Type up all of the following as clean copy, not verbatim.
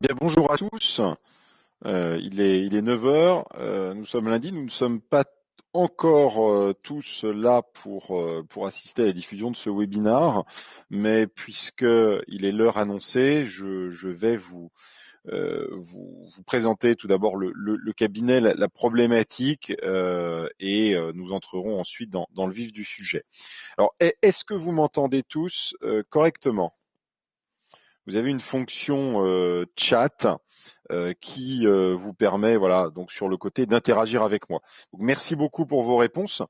Bien, bonjour à tous. Il est 9 heures. Nous sommes lundi. Nous ne sommes pas encore tous là pour assister à la diffusion de ce webinar, mais puisque il est l'heure annoncée, je vais vous présenter tout d'abord le cabinet, la problématique, et nous entrerons ensuite dans le vif du sujet. Alors, est-ce que vous m'entendez tous correctement? Vous avez une fonction chat qui vous permet, voilà, donc sur le côté d'interagir avec moi. Donc, merci beaucoup pour vos réponses.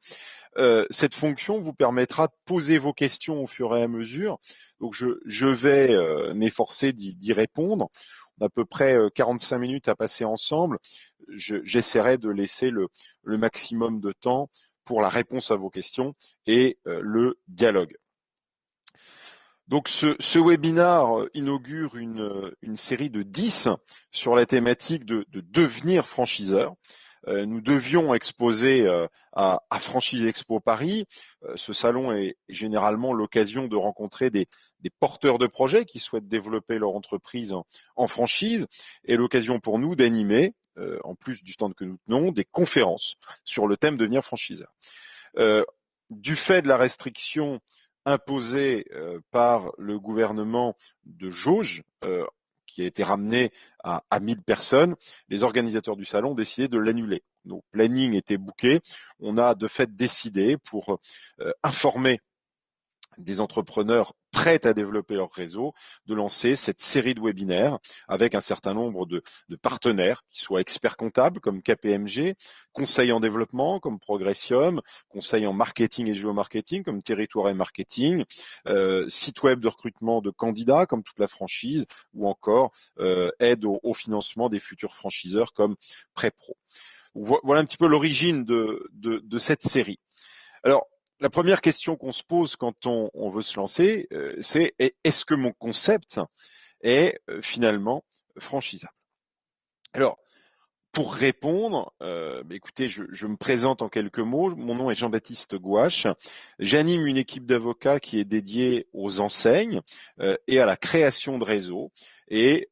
Cette fonction vous permettra de poser vos questions au fur et à mesure. Donc, je vais m'efforcer d'y répondre. On a à peu près 45 minutes à passer ensemble. J'essaierai de laisser le maximum de temps pour la réponse à vos questions et le dialogue. Donc ce webinaire inaugure une série de 10 sur la thématique de devenir franchiseur. Nous devions exposer à Franchise Expo Paris. Ce salon est généralement l'occasion de rencontrer des porteurs de projets qui souhaitent développer leur entreprise en franchise et l'occasion pour nous d'animer, en plus du stand que nous tenons, des conférences sur le thème devenir franchiseur. Du fait de la restriction imposée par le gouvernement de jauge, qui a été ramené à 1000 personnes, les organisateurs du salon ont décidé de l'annuler. Nos plannings étaient bookés. On a de fait décidé pour informer des entrepreneurs prêts à développer leur réseau, de lancer cette série de webinaires avec un certain nombre de partenaires qui soient experts comptables comme KPMG, conseils en développement comme Progressium, conseils en marketing et géomarketing comme Territoire et Marketing, site web de recrutement de candidats comme Toute la franchise ou encore aide au financement des futurs franchiseurs comme Prépro. Voilà un petit peu l'origine de cette série. Alors, la première question qu'on se pose quand on veut se lancer, c'est est-ce que mon concept est finalement franchisable? Alors, pour répondre, écoutez, je me présente en quelques mots. Mon nom est Jean-Baptiste Gouache. J'anime une équipe d'avocats qui est dédiée aux enseignes et à la création de réseaux. Et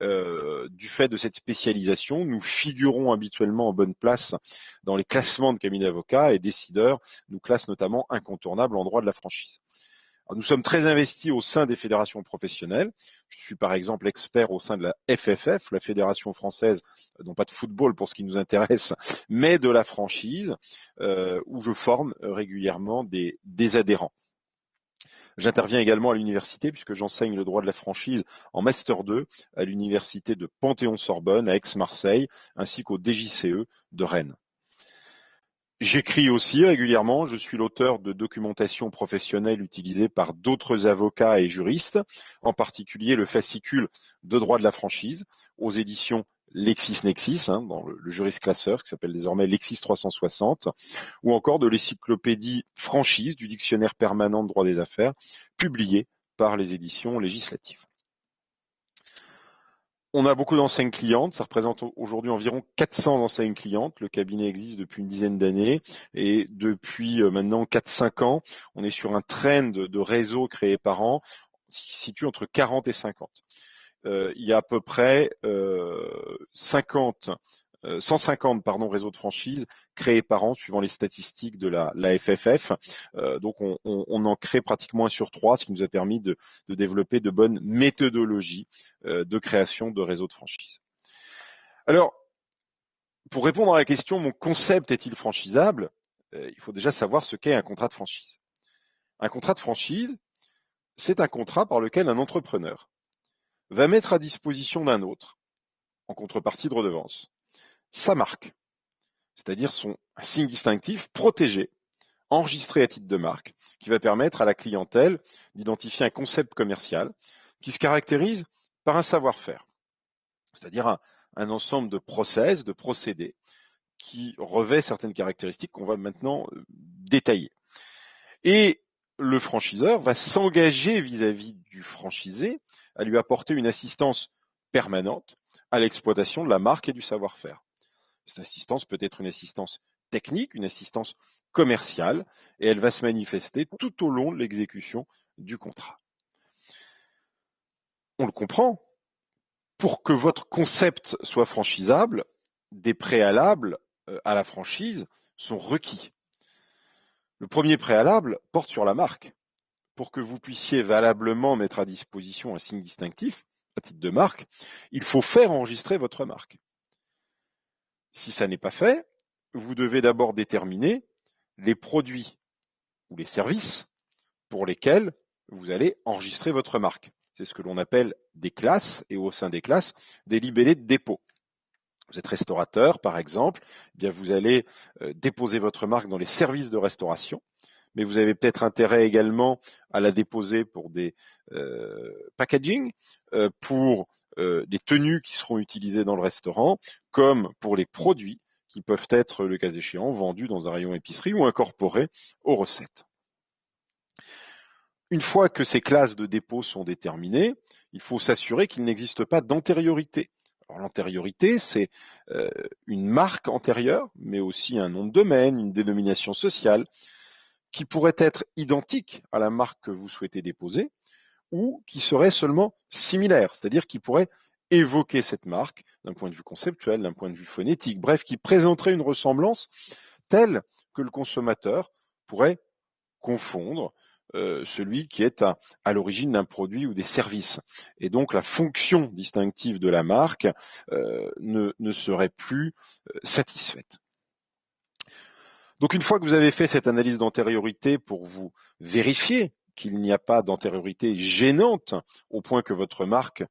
du fait de cette spécialisation, nous figurons habituellement en bonne place dans les classements de cabinets d'avocats et décideurs nous classent notamment incontournables en droit de la franchise. Alors, nous sommes très investis au sein des fédérations professionnelles. Je suis par exemple expert au sein de la FFF, la Fédération française, non pas de football pour ce qui nous intéresse, mais de la franchise, où je forme régulièrement des adhérents. J'interviens également à l'université puisque j'enseigne le droit de la franchise en Master 2 à l'université de Panthéon-Sorbonne à Aix-Marseille, ainsi qu'au DJCE de Rennes. J'écris aussi régulièrement, je suis l'auteur de documentation professionnelle utilisée par d'autres avocats et juristes, en particulier le fascicule de droit de la franchise aux éditions LexisNexis, dans le Juris Classeur, qui s'appelle désormais Lexis 360, ou encore de l'encyclopédie franchise du dictionnaire permanent de droit des affaires, publié par les éditions législatives. On a beaucoup d'enseignes clientes, ça représente aujourd'hui environ 400 enseignes clientes. Le cabinet existe depuis une dizaine d'années et depuis maintenant 4-5 ans, on est sur un trend de réseaux créés par an qui se situe entre 40 et 50. Il y a à peu près 150 réseaux de franchise créés par an suivant les statistiques de la FFF. Donc on en crée pratiquement 1 sur 3, ce qui nous a permis de développer de bonnes méthodologies de création de réseaux de franchise. Alors, pour répondre à la question, mon concept est-il franchisable? Il faut déjà savoir ce qu'est un contrat de franchise. Un contrat de franchise, c'est un contrat par lequel un entrepreneur va mettre à disposition d'un autre, en contrepartie de redevance, sa marque, c'est-à-dire son signe distinctif protégé, enregistré à titre de marque, qui va permettre à la clientèle d'identifier un concept commercial qui se caractérise par un savoir-faire, c'est-à-dire un ensemble de process, de procédés qui revêt certaines caractéristiques qu'on va maintenant détailler. Et le franchiseur va s'engager vis-à-vis du franchisé à lui apporter une assistance permanente à l'exploitation de la marque et du savoir-faire. Cette assistance peut être une assistance technique, une assistance commerciale, et elle va se manifester tout au long de l'exécution du contrat. On le comprend. Pour que votre concept soit franchisable, des préalables à la franchise sont requis. Le premier préalable porte sur la marque. Pour que vous puissiez valablement mettre à disposition un signe distinctif, à titre de marque, il faut faire enregistrer votre marque. Si ça n'est pas fait, vous devez d'abord déterminer les produits ou les services pour lesquels vous allez enregistrer votre marque. C'est ce que l'on appelle des classes, et au sein des classes, des libellés de dépôt. Vous êtes restaurateur, par exemple, eh bien vous allez déposer votre marque dans les services de restauration, mais vous avez peut-être intérêt également à la déposer pour des packaging, pour les tenues qui seront utilisées dans le restaurant, comme pour les produits qui peuvent être, le cas échéant, vendus dans un rayon épicerie ou incorporés aux recettes. Une fois que ces classes de dépôt sont déterminées, il faut s'assurer qu'il n'existe pas d'antériorité. Alors l'antériorité, c'est une marque antérieure, mais aussi un nom de domaine, une dénomination sociale, qui pourrait être identique à la marque que vous souhaitez déposer, ou qui serait seulement similaire, c'est-à-dire qui pourrait évoquer cette marque d'un point de vue conceptuel, d'un point de vue phonétique, bref, qui présenterait une ressemblance telle que le consommateur pourrait confondre celui qui est à l'origine d'un produit ou des services. Et donc la fonction distinctive de la marque ne serait plus satisfaite. Donc une fois que vous avez fait cette analyse d'antériorité pour vous vérifier qu'il n'y a pas d'antériorité gênante au point que votre marque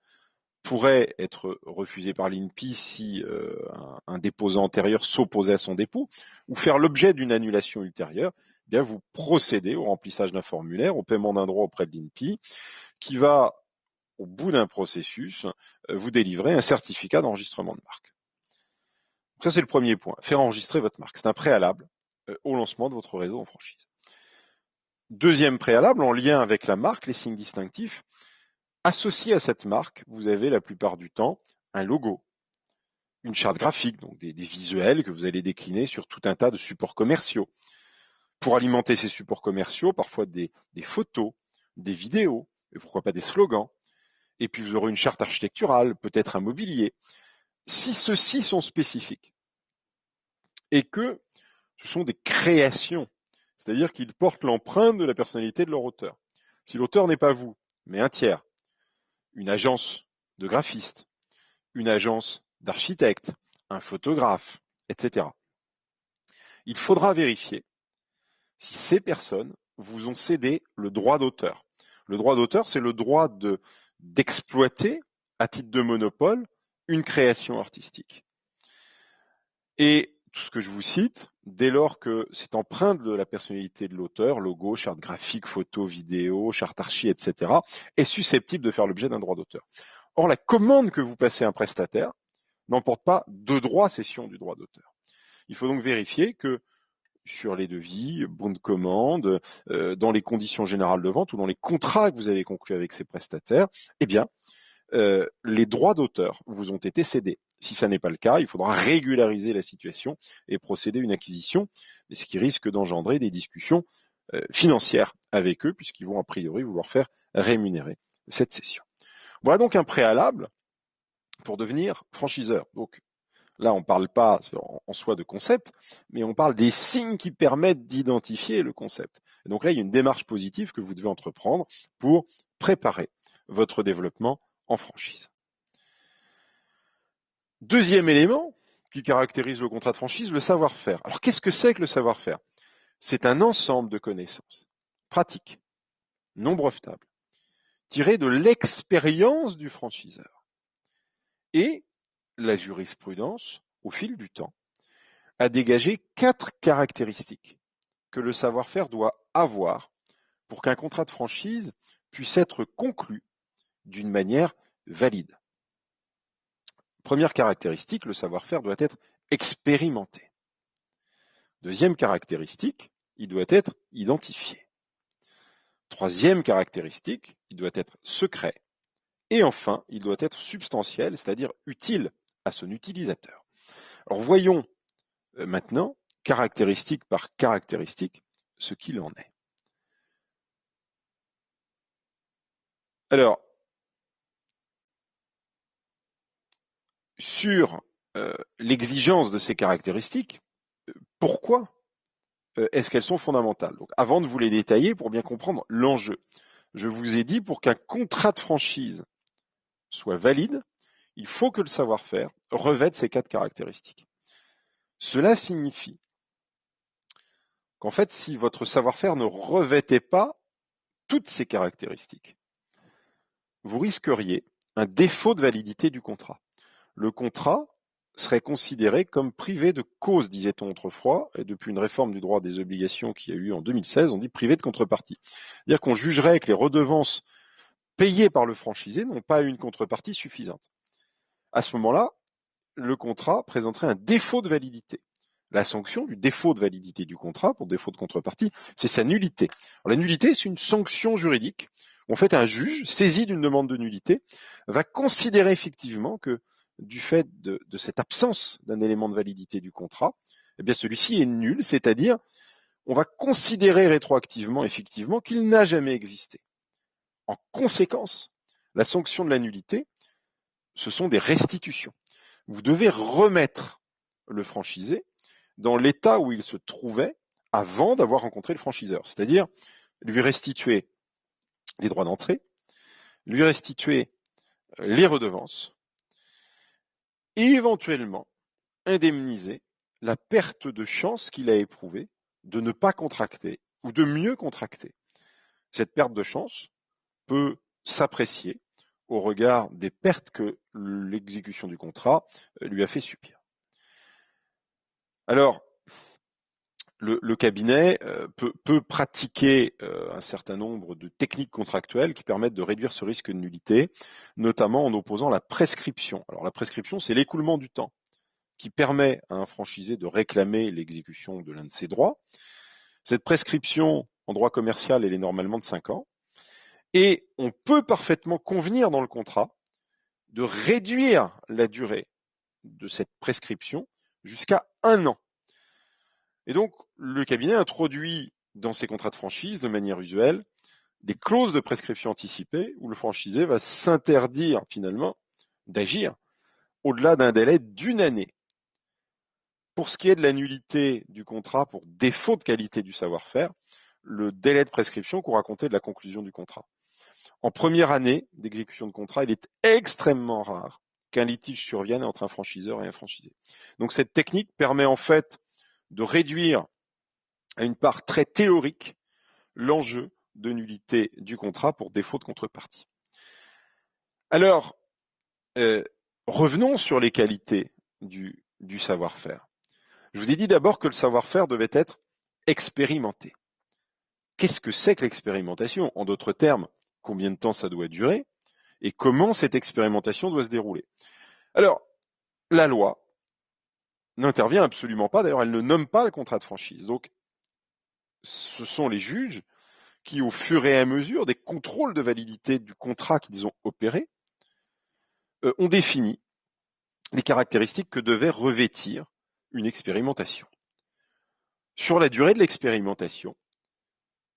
pourrait être refusée par l'INPI si un déposant antérieur s'opposait à son dépôt, ou faire l'objet d'une annulation ultérieure, eh bien vous procédez au remplissage d'un formulaire, au paiement d'un droit auprès de l'INPI, qui va, au bout d'un processus, vous délivrer un certificat d'enregistrement de marque. Ça, c'est le premier point, faire enregistrer votre marque. C'est un préalable au lancement de votre réseau en franchise. Deuxième préalable, en lien avec la marque, les signes distinctifs, associé à cette marque, vous avez la plupart du temps un logo, une charte graphique, donc des visuels que vous allez décliner sur tout un tas de supports commerciaux. Pour alimenter ces supports commerciaux, parfois des photos, des vidéos, et pourquoi pas des slogans. Et puis vous aurez une charte architecturale, peut-être un mobilier. Si ceux-ci sont spécifiques et que ce sont des créations, c'est-à-dire qu'ils portent l'empreinte de la personnalité de leur auteur. Si l'auteur n'est pas vous, mais un tiers, une agence de graphistes, une agence d'architectes, un photographe, etc. Il faudra vérifier si ces personnes vous ont cédé le droit d'auteur. Le droit d'auteur, c'est le droit d'exploiter à titre de monopole une création artistique. Et tout ce que je vous cite, dès lors que cette empreinte de la personnalité de l'auteur, logo, charte graphique, photo, vidéo, charte archi, etc., est susceptible de faire l'objet d'un droit d'auteur. Or, la commande que vous passez à un prestataire n'emporte pas de droit cession du droit d'auteur. Il faut donc vérifier que sur les devis, bons de commande, dans les conditions générales de vente ou dans les contrats que vous avez conclus avec ces prestataires, eh bien, les droits d'auteur vous ont été cédés. Si ça n'est pas le cas, il faudra régulariser la situation et procéder à une acquisition, ce qui risque d'engendrer des discussions financières avec eux, puisqu'ils vont a priori vouloir faire rémunérer cette cession. Voilà donc un préalable pour devenir franchiseur. Donc là, on ne parle pas en soi de concept, mais on parle des signes qui permettent d'identifier le concept. Et donc là, il y a une démarche positive que vous devez entreprendre pour préparer votre développement en franchise. Deuxième élément qui caractérise le contrat de franchise, le savoir-faire. Alors qu'est-ce que c'est que le savoir-faire? C'est un ensemble de connaissances pratiques, non brevetables, tirées de l'expérience du franchiseur. Et la jurisprudence, au fil du temps, a dégagé 4 caractéristiques que le savoir-faire doit avoir pour qu'un contrat de franchise puisse être conclu d'une manière valide. Première caractéristique, le savoir-faire doit être expérimenté. Deuxième caractéristique, il doit être identifié. Troisième caractéristique, il doit être secret. Et enfin, il doit être substantiel, c'est-à-dire utile à son utilisateur. Alors voyons maintenant, caractéristique par caractéristique, ce qu'il en est. Alors, sur l'exigence de ces caractéristiques, pourquoi est-ce qu'elles sont fondamentales? Donc, avant de vous les détailler, pour bien comprendre l'enjeu, je vous ai dit, pour qu'un contrat de franchise soit valide, il faut que le savoir-faire revête ces 4 caractéristiques. Cela signifie qu'en fait, si votre savoir-faire ne revêtait pas toutes ces caractéristiques, vous risqueriez un défaut de validité du contrat. Le contrat serait considéré comme privé de cause, disait-on autrefois, et depuis une réforme du droit des obligations qui a eu en 2016, on dit privé de contrepartie. C'est-à-dire qu'on jugerait que les redevances payées par le franchisé n'ont pas une contrepartie suffisante. À ce moment-là, le contrat présenterait un défaut de validité. La sanction du défaut de validité du contrat, pour défaut de contrepartie, c'est sa nullité. Alors, la nullité, c'est une sanction juridique. En fait, un juge, saisi d'une demande de nullité, va considérer effectivement que du fait de cette absence d'un élément de validité du contrat, eh bien celui-ci est nul, c'est-à-dire on va considérer rétroactivement effectivement qu'il n'a jamais existé. En conséquence, la sanction de la nullité, ce sont des restitutions. Vous devez remettre le franchisé dans l'état où il se trouvait avant d'avoir rencontré le franchiseur, c'est-à-dire lui restituer les droits d'entrée, lui restituer les redevances et éventuellement indemniser la perte de chance qu'il a éprouvée de ne pas contracter ou de mieux contracter. Cette perte de chance peut s'apprécier au regard des pertes que l'exécution du contrat lui a fait subir. Alors, le cabinet peut pratiquer un certain nombre de techniques contractuelles qui permettent de réduire ce risque de nullité, notamment en opposant la prescription. Alors la prescription, c'est l'écoulement du temps qui permet à un franchisé de réclamer l'exécution de l'un de ses droits. Cette prescription, en droit commercial, elle est normalement de 5 ans. Et on peut parfaitement convenir dans le contrat de réduire la durée de cette prescription jusqu'à 1 an. Et donc, le cabinet introduit dans ses contrats de franchise, de manière usuelle, des clauses de prescription anticipée où le franchisé va s'interdire finalement d'agir au-delà d'un délai d'1 année. Pour ce qui est de la nullité du contrat pour défaut de qualité du savoir-faire, le délai de prescription court à compter de la conclusion du contrat. En première année d'exécution de contrat, il est extrêmement rare qu'un litige survienne entre un franchiseur et un franchisé. Donc cette technique permet en fait de réduire à une part très théorique l'enjeu de nullité du contrat pour défaut de contrepartie. Alors, revenons sur les qualités du savoir-faire. Je vous ai dit d'abord que le savoir-faire devait être expérimenté. Qu'est-ce que c'est que l'expérimentation? En d'autres termes, combien de temps ça doit durer et comment cette expérimentation doit se dérouler? Alors, la loi n'intervient absolument pas, d'ailleurs elle ne nomme pas le contrat de franchise. Donc, ce sont les juges qui, au fur et à mesure des contrôles de validité du contrat qu'ils ont opéré, ont défini les caractéristiques que devait revêtir une expérimentation. Sur la durée de l'expérimentation,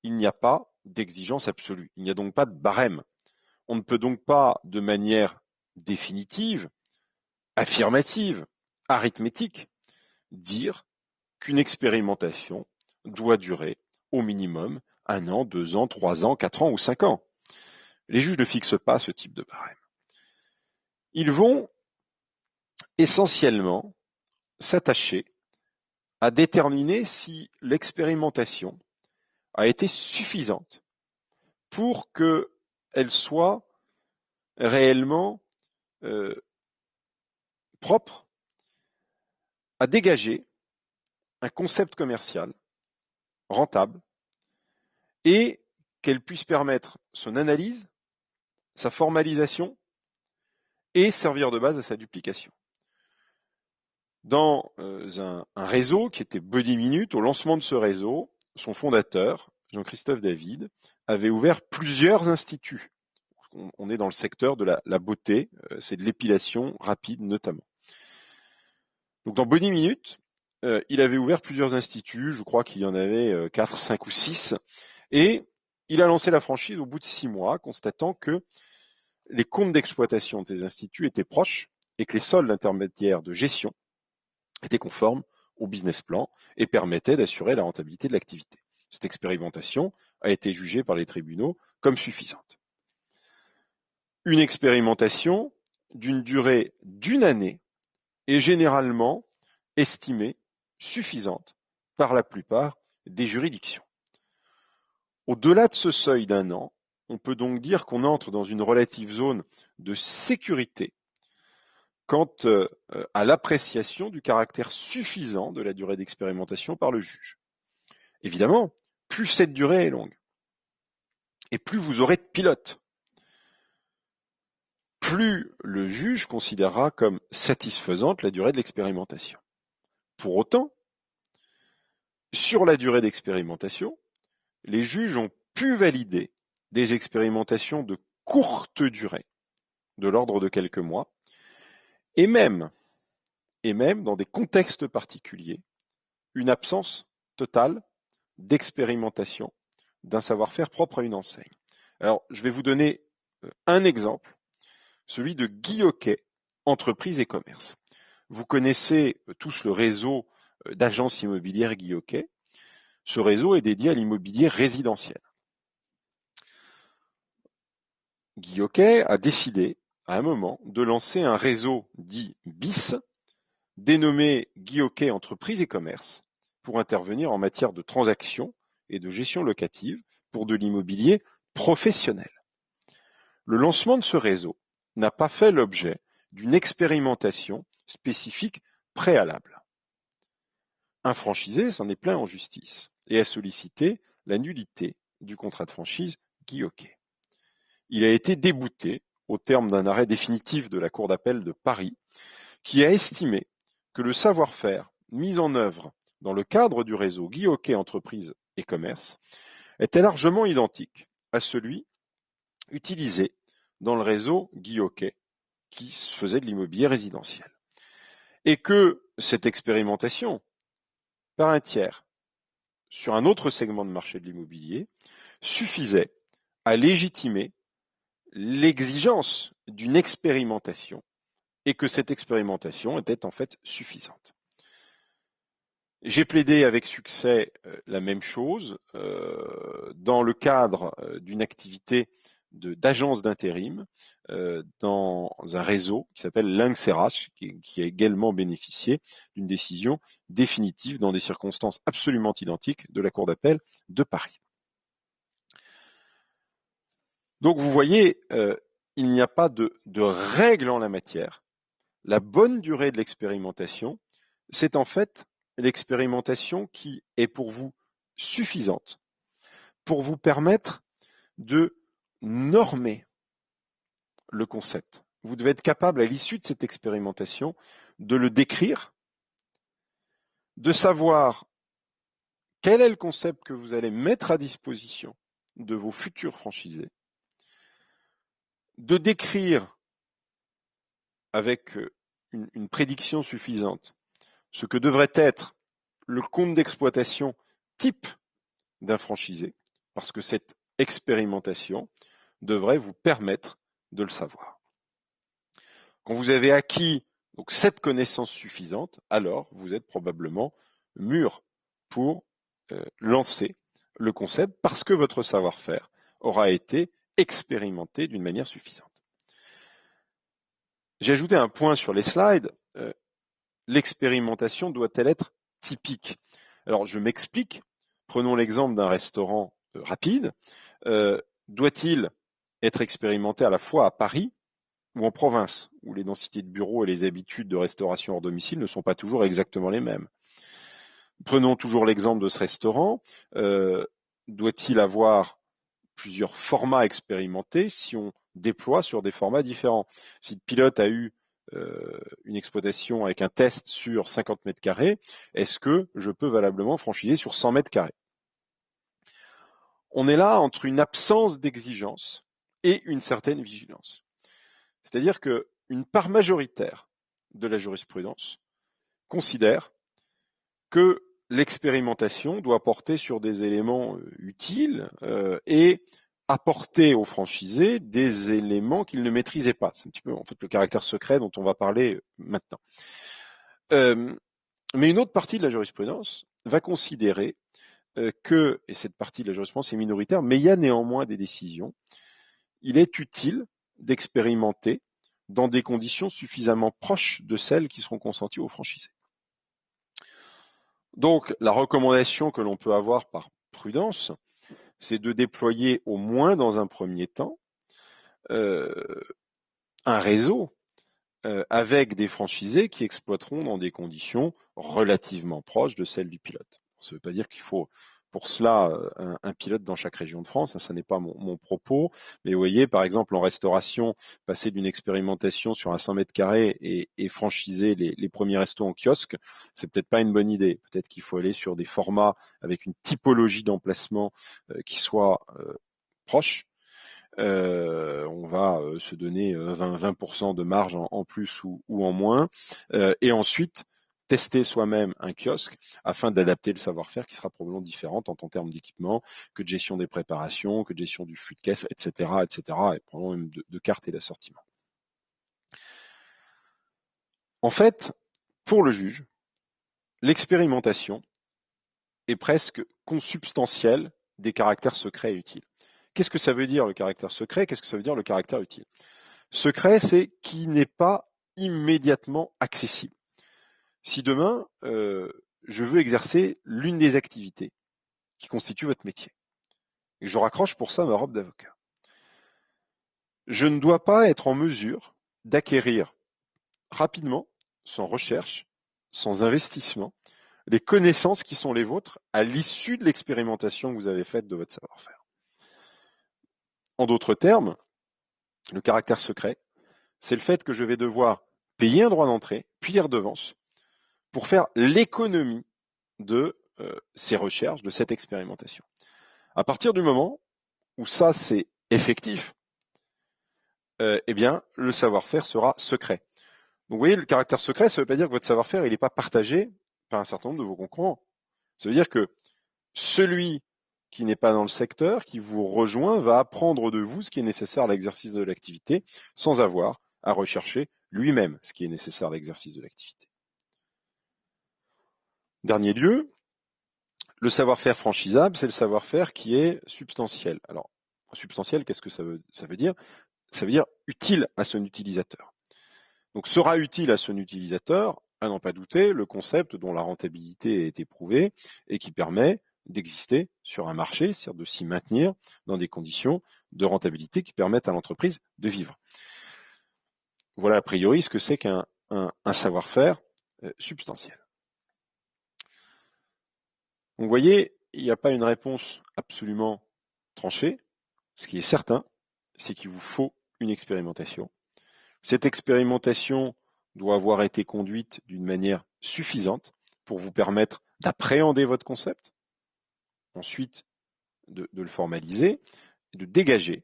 il n'y a pas d'exigence absolue, il n'y a donc pas de barème. On ne peut donc pas, de manière définitive, affirmative, arithmétique, dire qu'une expérimentation doit durer au minimum 1 an, 2 ans, 3 ans, 4 ans ou 5 ans. Les juges ne fixent pas ce type de barème. Ils vont essentiellement s'attacher à déterminer si l'expérimentation a été suffisante pour qu'elle soit réellement propre à dégager un concept commercial rentable et qu'elle puisse permettre son analyse, sa formalisation et servir de base à sa duplication. Dans un réseau qui était Body Minute, au lancement de ce réseau, son fondateur, Jean-Christophe David, avait ouvert plusieurs instituts. On est dans le secteur de la beauté, c'est de l'épilation rapide notamment. Donc dans Body Minute, il avait ouvert plusieurs instituts, je crois qu'il y en avait 4, 5 ou 6, et il a lancé la franchise au bout de 6 mois, constatant que les comptes d'exploitation de ces instituts étaient proches et que les soldes intermédiaires de gestion étaient conformes au business plan et permettaient d'assurer la rentabilité de l'activité. Cette expérimentation a été jugée par les tribunaux comme suffisante. Une expérimentation d'une durée d'1 année est généralement estimée suffisante par la plupart des juridictions. Au-delà de ce seuil d'1 an, on peut donc dire qu'on entre dans une relative zone de sécurité quant à l'appréciation du caractère suffisant de la durée d'expérimentation par le juge. Évidemment, plus cette durée est longue, et plus vous aurez de pilotes, plus le juge considérera comme satisfaisante la durée de l'expérimentation. Pour autant, sur la durée d'expérimentation, les juges ont pu valider des expérimentations de courte durée, de l'ordre de quelques mois, et même dans des contextes particuliers, une absence totale d'expérimentation d'un savoir-faire propre à une enseigne. Alors, je vais vous donner un exemple, celui de Guy Hockey, entreprise et commerce. Vous connaissez tous le réseau d'agences immobilières Guy Hockey. Ce réseau est dédié à l'immobilier résidentiel. Guy Hockey a décidé, à un moment, de lancer un réseau dit BIS, dénommé Guy Hockey Entreprise et Commerce, pour intervenir en matière de transactions et de gestion locative pour de l'immobilier professionnel. Le lancement de ce réseau n'a pas fait l'objet d'une expérimentation spécifique préalable. Un franchisé s'en est plaint en justice et a sollicité la nullité du contrat de franchise Guy Hockey. Il a été débouté au terme d'un arrêt définitif de la Cour d'appel de Paris qui a estimé que le savoir-faire mis en œuvre dans le cadre du réseau Guy Hockey Entreprise et Commerce était largement identique à celui utilisé dans le réseau Guy Hockey qui faisait de l'immobilier résidentiel. Et que cette expérimentation par un tiers sur un autre segment de marché de l'immobilier suffisait à légitimer l'exigence d'une expérimentation et que cette expérimentation était en fait suffisante. J'ai plaidé avec succès la même chose dans le cadre d'une activité d'agence d'intérim dans un réseau qui s'appelle Linxerach, qui a également bénéficié d'une décision définitive dans des circonstances absolument identiques de la Cour d'appel de Paris. Donc vous voyez, il n'y a pas de règle en la matière. La bonne durée de l'expérimentation, c'est en fait l'expérimentation qui est pour vous suffisante pour vous permettre de normer le concept. Vous devez être capable, à l'issue de cette expérimentation, de le décrire, de savoir quel est le concept que vous allez mettre à disposition de vos futurs franchisés, de décrire avec une prédiction suffisante ce que devrait être le compte d'exploitation type d'un franchisé, parce que cette expérimentation devrait vous permettre de le savoir. Quand vous avez acquis donc cette connaissance suffisante, alors vous êtes probablement mûr pour lancer le concept parce que votre savoir-faire aura été expérimenté d'une manière suffisante. J'ai ajouté un point sur les slides. L'expérimentation doit-elle être typique? Alors je m'explique. Prenons l'exemple d'un restaurant rapide. Doit-il être expérimenté à la fois à Paris ou en province, où les densités de bureaux et les habitudes de restauration hors domicile ne sont pas toujours exactement les mêmes? Prenons toujours l'exemple de ce restaurant. Doit-il avoir plusieurs formats expérimentés si on déploie sur des formats différents? Si le pilote a eu une exploitation avec un test sur 50 mètres carrés, est-ce que je peux valablement franchiser sur 100 mètres carrés? On est là entre une absence d'exigence et une certaine vigilance. C'est-à-dire qu'une part majoritaire de la jurisprudence considère que l'expérimentation doit porter sur des éléments utiles et apporter aux franchisés des éléments qu'ils ne maîtrisaient pas. C'est un petit peu en fait le caractère secret dont on va parler maintenant. Mais une autre partie de la jurisprudence va considérer que, et cette partie de la jurisprudence est minoritaire, mais il y a néanmoins des décisions, il est utile d'expérimenter dans des conditions suffisamment proches de celles qui seront consenties aux franchisés. Donc, la recommandation que l'on peut avoir par prudence, c'est de déployer au moins dans un premier temps un réseau avec des franchisés qui exploiteront dans des conditions relativement proches de celles du pilote. Ça ne veut pas dire qu'il faut pour cela un pilote dans chaque région de France, ça n'est pas mon propos, mais vous voyez par exemple en restauration, passer d'une expérimentation sur un 100 mètres carrés et franchiser les premiers restos en kiosque, c'est peut-être pas une bonne idée. Peut-être qu'il faut aller sur des formats avec une typologie d'emplacement qui soit proche. On va se donner 20% de marge en plus ou en moins, et ensuite tester soi-même un kiosque afin d'adapter le savoir-faire qui sera probablement différent tant en termes d'équipement que de gestion des préparations, que de gestion du flux de caisse, etc., et probablement même de cartes et d'assortiment. En fait, pour le juge, l'expérimentation est presque consubstantielle des caractères secrets et utiles. Qu'est-ce que ça veut dire le caractère secret? Qu'est-ce que ça veut dire le caractère utile? Secret, c'est qui n'est pas immédiatement accessible. Si demain, je veux exercer l'une des activités qui constituent votre métier, et je raccroche pour ça ma robe d'avocat, je ne dois pas être en mesure d'acquérir rapidement, sans recherche, sans investissement, les connaissances qui sont les vôtres à l'issue de l'expérimentation que vous avez faite de votre savoir-faire. En d'autres termes, le caractère secret, c'est le fait que je vais devoir payer un droit d'entrée, puis les redevances, pour faire l'économie de ces recherches, de cette expérimentation. À partir du moment où ça c'est effectif, eh bien le savoir-faire sera secret. Donc vous voyez, le caractère secret, ça ne veut pas dire que votre savoir-faire il n'est pas partagé par un certain nombre de vos concurrents. Ça veut dire que celui qui n'est pas dans le secteur, qui vous rejoint, va apprendre de vous ce qui est nécessaire à l'exercice de l'activité, sans avoir à rechercher lui-même ce qui est nécessaire à l'exercice de l'activité. Dernier lieu, le savoir-faire franchisable, c'est le savoir-faire qui est substantiel. Alors, substantiel, qu'est-ce que ça veut dire? Ça veut dire utile à son utilisateur. Donc, sera utile à son utilisateur, à n'en pas douter, le concept dont la rentabilité est éprouvée et qui permet d'exister sur un marché, c'est-à-dire de s'y maintenir dans des conditions de rentabilité qui permettent à l'entreprise de vivre. Voilà a priori ce que c'est qu'un savoir-faire substantiel. Donc, vous voyez, il n'y a pas une réponse absolument tranchée. Ce qui est certain, c'est qu'il vous faut une expérimentation. Cette expérimentation doit avoir été conduite d'une manière suffisante pour vous permettre d'appréhender votre concept, ensuite de le formaliser, et de dégager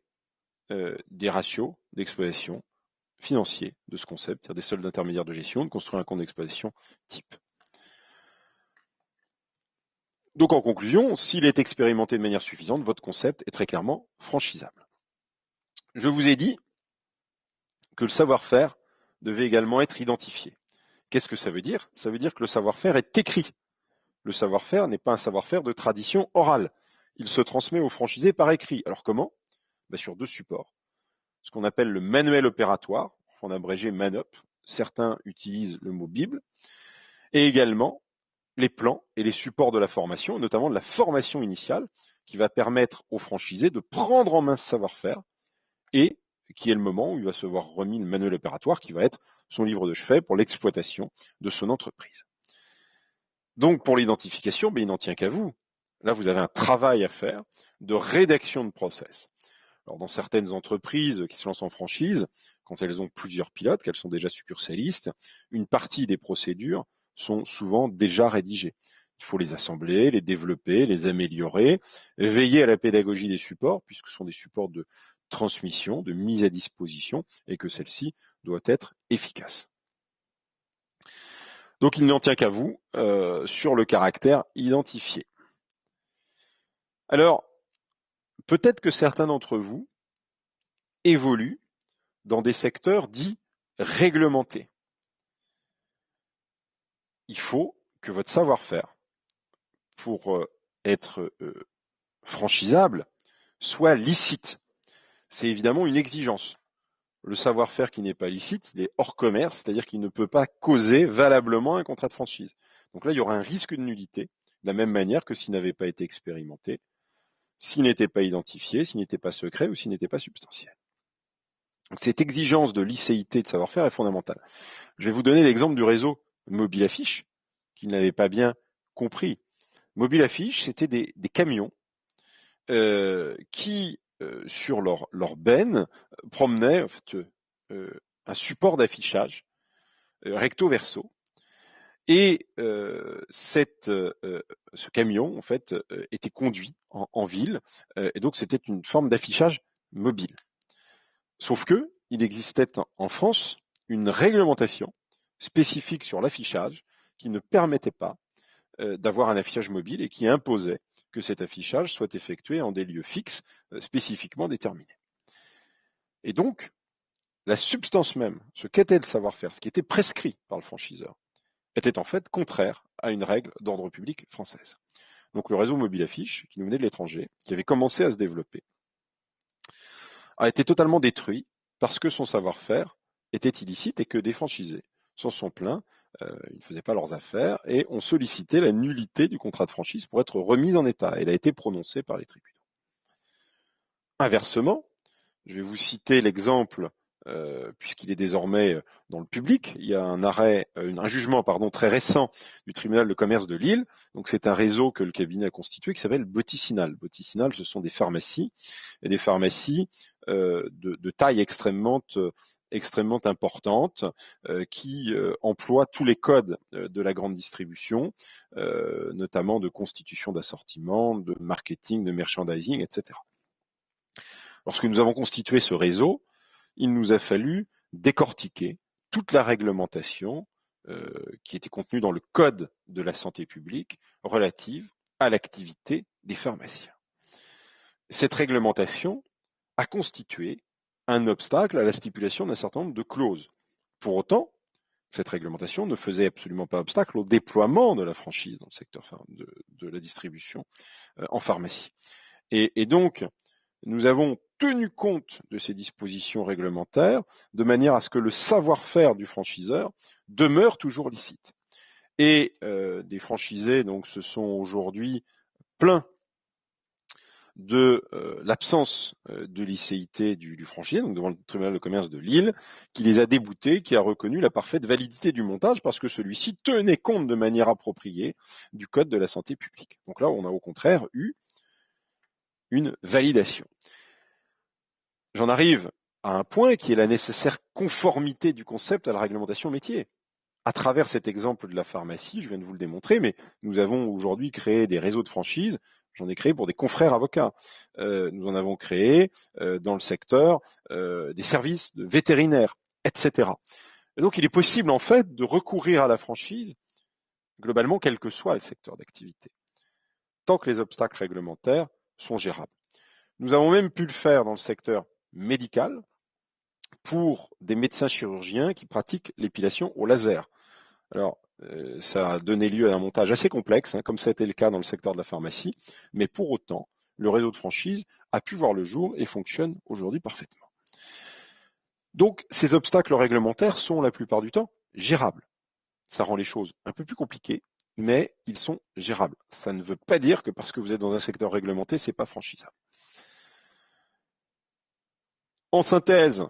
des ratios d'exploitation financiers de ce concept, c'est-à-dire des soldes intermédiaires de gestion, de construire un compte d'exploitation type. Donc en conclusion, s'il est expérimenté de manière suffisante, votre concept est très clairement franchisable. Je vous ai dit que le savoir-faire devait également être identifié. Qu'est-ce que ça veut dire? Ça veut dire que le savoir-faire est écrit. Le savoir-faire n'est pas un savoir-faire de tradition orale. Il se transmet aux franchisés par écrit. Alors comment? Sur deux supports. Ce qu'on appelle le manuel opératoire, en abrégé MANOP. Certains utilisent le mot Bible. Et également les plans et les supports de la formation, notamment de la formation initiale, qui va permettre aux franchisés de prendre en main ce savoir-faire et qui est le moment où il va se voir remis le manuel opératoire qui va être son livre de chevet pour l'exploitation de son entreprise. Donc pour l'identification, il n'en tient qu'à vous. Là, vous avez un travail à faire de rédaction de process. Alors dans certaines entreprises qui se lancent en franchise, quand elles ont plusieurs pilotes, qu'elles sont déjà succursalistes, une partie des procédures sont souvent déjà rédigées. Il faut les assembler, les développer, les améliorer, veiller à la pédagogie des supports, puisque ce sont des supports de transmission, de mise à disposition, et que celle-ci doit être efficace. Donc il n'en tient qu'à vous sur le caractère identifié. Alors, Peut-être que certains d'entre vous évoluent dans des secteurs dits réglementés. Il faut que votre savoir-faire, pour être franchisable, soit licite. C'est évidemment une exigence. Le savoir-faire qui n'est pas licite, il est hors commerce, c'est-à-dire qu'il ne peut pas causer valablement un contrat de franchise. Donc là, il y aura un risque de nullité, de la même manière que s'il n'avait pas été expérimenté, s'il n'était pas identifié, s'il n'était pas secret ou s'il n'était pas substantiel. Donc cette exigence de licéité de savoir-faire est fondamentale. Je vais vous donner l'exemple du réseau Mobile Affiche, qui ne l'avait pas bien compris. Mobile Affiche, c'était des camions qui, sur leur benne, promenaient en fait, un support d'affichage recto verso. Et ce camion, en fait, était conduit en ville, et donc c'était une forme d'affichage mobile. Sauf que il existait en France une réglementation spécifique sur l'affichage qui ne permettait pas d'avoir un affichage mobile et qui imposait que cet affichage soit effectué en des lieux fixes spécifiquement déterminés. Et donc, la substance même, ce qu'était le savoir-faire, ce qui était prescrit par le franchiseur, était en fait contraire à une règle d'ordre public française. Donc le réseau Mobile Affiche, qui nous venait de l'étranger, qui avait commencé à se développer, a été totalement détruit parce que son savoir-faire était illicite et que des franchisés s'en sont plaints, ils ne faisaient pas leurs affaires et ont sollicité la nullité du contrat de franchise pour être remise en état. Elle a été prononcée par les tribunaux. Inversement, je vais vous citer l'exemple, puisqu'il est désormais dans le public. Il y a un jugement très récent du tribunal de commerce de Lille. Donc c'est un réseau que le cabinet a constitué qui s'appelle Boticinal. Boticinal, ce sont des pharmacies, et des pharmacies de taille extrêmement importante, qui emploient tous les codes de la grande distribution, notamment de constitution d'assortiment, de marketing, de merchandising, etc. Lorsque nous avons constitué ce réseau, il nous a fallu décortiquer toute la réglementation qui était contenue dans le Code de la santé publique relative à l'activité des pharmaciens. Cette réglementation a constitué un obstacle à la stipulation d'un certain nombre de clauses. Pour autant, cette réglementation ne faisait absolument pas obstacle au déploiement de la franchise dans le secteur de la distribution en pharmacie. Et donc, nous avons tenu compte de ces dispositions réglementaires de manière à ce que le savoir-faire du franchiseur demeure toujours licite. Et des franchisés donc se sont aujourd'hui plaints de l'absence de licéité du franchisé, donc devant le tribunal de commerce de Lille, qui les a déboutés, qui a reconnu la parfaite validité du montage parce que celui-ci tenait compte de manière appropriée du Code de la santé publique. Donc là, on a au contraire eu une validation. J'en arrive à un point qui est la nécessaire conformité du concept à la réglementation métier. À travers cet exemple de la pharmacie, je viens de vous le démontrer, mais nous avons aujourd'hui créé des réseaux de franchise. J'en ai créé pour des confrères avocats. Nous en avons créé dans le secteur des services vétérinaires, etc. Et donc, il est possible en fait de recourir à la franchise globalement, quel que soit le secteur d'activité, tant que les obstacles réglementaires sont gérables. Nous avons même pu le faire dans le secteur médical pour des médecins chirurgiens qui pratiquent l'épilation au laser. Alors, ça a donné lieu à un montage assez complexe, comme ça a été le cas dans le secteur de la pharmacie, mais pour autant, le réseau de franchise a pu voir le jour et fonctionne aujourd'hui parfaitement. Donc, ces obstacles réglementaires sont la plupart du temps gérables. Ça rend les choses un peu plus compliquées, mais ils sont gérables. Ça ne veut pas dire que parce que vous êtes dans un secteur réglementé, c'est pas franchisable. En synthèse,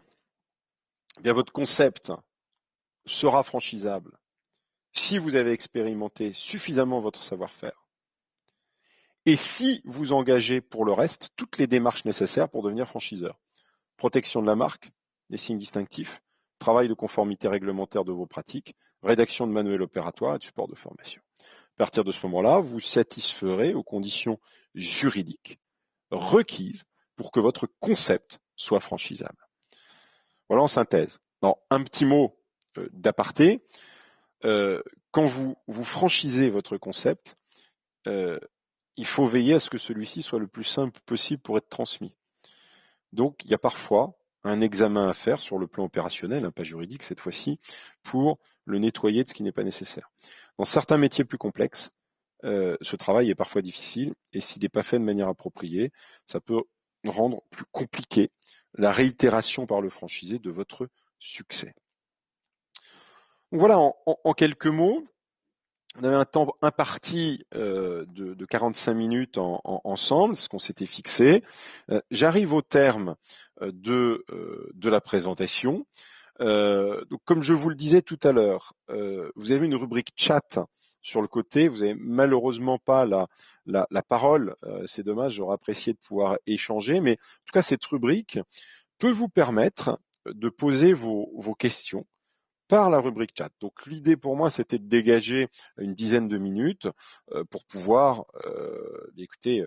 eh bien, votre concept sera franchisable si vous avez expérimenté suffisamment votre savoir-faire et si vous engagez pour le reste toutes les démarches nécessaires pour devenir franchiseur. Protection de la marque, les signes distinctifs, travail de conformité réglementaire de vos pratiques, rédaction de manuels opératoires et de support de formation. À partir de ce moment-là, vous satisferez aux conditions juridiques requises pour que votre concept soit franchisable. Voilà en synthèse. Alors, un petit mot d'aparté. Quand vous franchisez votre concept, il faut veiller à ce que celui-ci soit le plus simple possible pour être transmis. Donc, il y a parfois un examen à faire sur le plan opérationnel, pas juridique cette fois-ci, pour le nettoyer de ce qui n'est pas nécessaire. Dans certains métiers plus complexes, ce travail est parfois difficile et s'il n'est pas fait de manière appropriée, ça peut rendre plus compliqué la réitération par le franchisé de votre succès. Donc voilà, en quelques mots, on avait un temps imparti de 45 minutes ensemble, c'est ce qu'on s'était fixé. J'arrive au terme de la présentation. Donc, comme je vous le disais tout à l'heure, vous avez une rubrique chat sur le côté. Vous avez malheureusement pas la parole. C'est dommage, j'aurais apprécié de pouvoir échanger. Mais en tout cas, cette rubrique peut vous permettre de poser vos questions par la rubrique chat. Donc l'idée pour moi, c'était de dégager une dizaine de minutes pour pouvoir écoutez,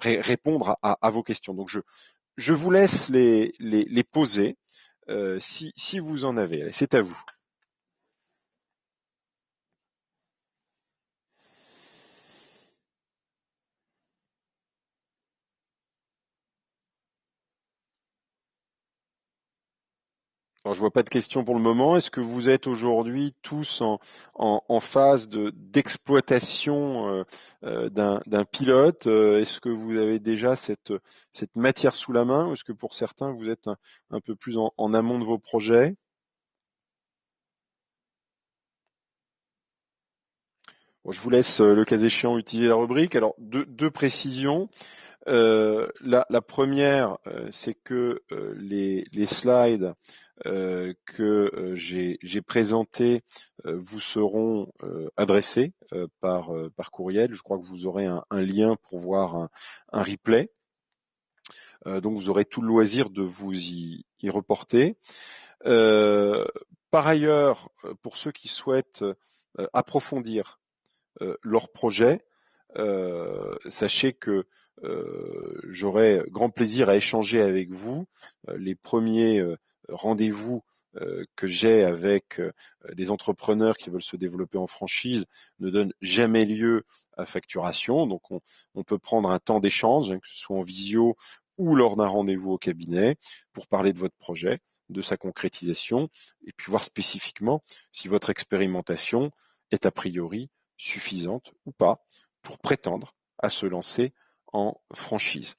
répondre à vos questions. Donc je vous laisse les poser si vous en avez. Allez, c'est à vous. Alors, je vois pas de questions pour le moment. Est-ce que vous êtes aujourd'hui tous en phase d'exploitation d'un pilote? Est-ce que vous avez déjà cette matière sous la main? Ou est-ce que pour certains, vous êtes un peu plus en amont de vos projets? Bon, je vous laisse, le cas échéant, utiliser la rubrique. Alors, deux précisions. La première, c'est que les slides que j'ai présentés vous seront adressés par courriel. Je crois que vous aurez un lien pour voir un replay. Donc vous aurez tout le loisir de vous y reporter. Par ailleurs, pour ceux qui souhaitent approfondir leur projet, sachez que j'aurai grand plaisir à échanger avec vous. Les premiers rendez-vous que j'ai avec les entrepreneurs qui veulent se développer en franchise ne donnent jamais lieu à facturation. Donc on peut prendre un temps d'échange, que ce soit en visio ou lors d'un rendez-vous au cabinet, pour parler de votre projet, de sa concrétisation, et puis voir spécifiquement si votre expérimentation est a priori suffisante ou pas pour prétendre à se lancer en franchise.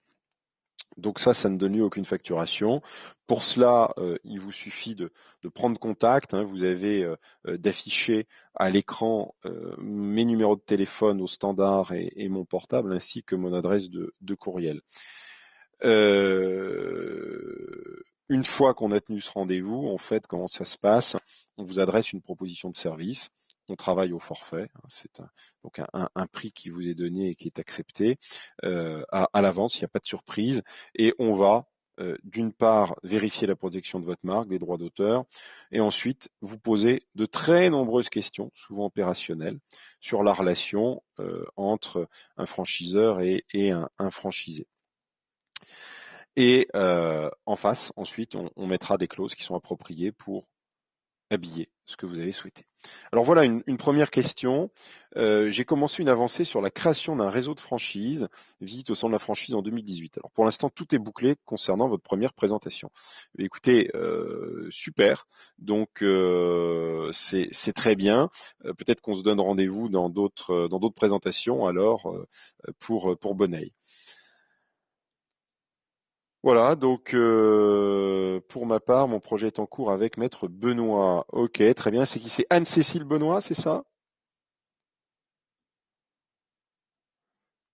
Donc ça ne donne lieu à aucune facturation. Pour cela, il vous suffit de prendre contact. Vous avez d'afficher à l'écran mes numéros de téléphone au standard et mon portable, ainsi que mon adresse de courriel. Une fois qu'on a tenu ce rendez-vous, en fait, comment ça se passe? On vous adresse une proposition de service. On travaille au forfait. C'est donc un prix qui vous est donné et qui est accepté à l'avance. Il n'y a pas de surprise. Et on va d'une part vérifier la protection de votre marque, des droits d'auteur, et ensuite vous poser de très nombreuses questions, souvent opérationnelles, sur la relation entre un franchiseur et un franchisé. Et en face, ensuite, on mettra des clauses qui sont appropriées pour habiller ce que vous avez souhaité. Alors voilà une première question. J'ai commencé une avancée sur la création d'un réseau de franchise, visite au centre de la franchise en 2018. Alors pour l'instant, tout est bouclé concernant votre première présentation. Écoutez, super. Donc c'est très bien. Peut-être qu'on se donne rendez-vous dans d'autres présentations alors pour Bonneuil. Voilà, donc pour ma part, mon projet est en cours avec Maître Benoît. Ok, très bien. C'est qui? C'est Anne-Cécile Benoît, c'est ça?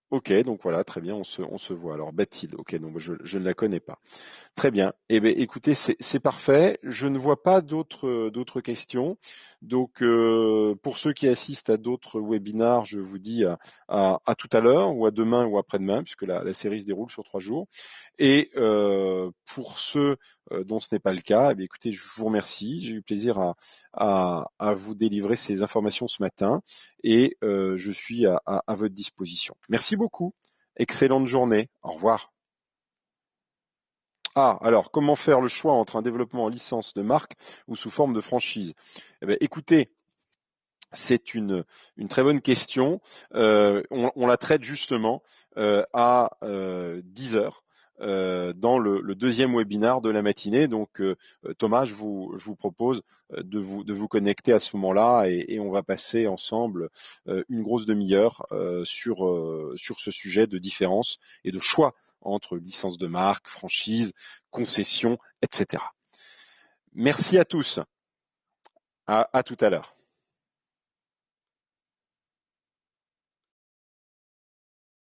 Ok, donc voilà, très bien, on se voit. Alors Bathilde, ok, donc je ne la connais pas. Très bien. Eh bien, écoutez, c'est parfait. Je ne vois pas d'autres questions. Donc, pour ceux qui assistent à d'autres webinars, je vous dis à tout à l'heure, ou à demain, ou après-demain, puisque la série se déroule sur 3 jours. Et pour ceux dont ce n'est pas le cas, eh bien, écoutez, je vous remercie. J'ai eu plaisir à vous délivrer ces informations ce matin, et je suis à votre disposition. Merci beaucoup. Excellente journée. Au revoir. Ah, alors, comment faire le choix entre un développement en licence de marque ou sous forme de franchise? Eh bien, écoutez, C'est une très bonne question. On la traite justement à 10 heures dans le deuxième webinar de la matinée. Donc Thomas, je vous propose de vous connecter à ce moment-là et on va passer ensemble une grosse demi-heure sur ce sujet de différence et de choix entre licence de marque, franchise, concession, etc. Merci à tous. À tout à l'heure.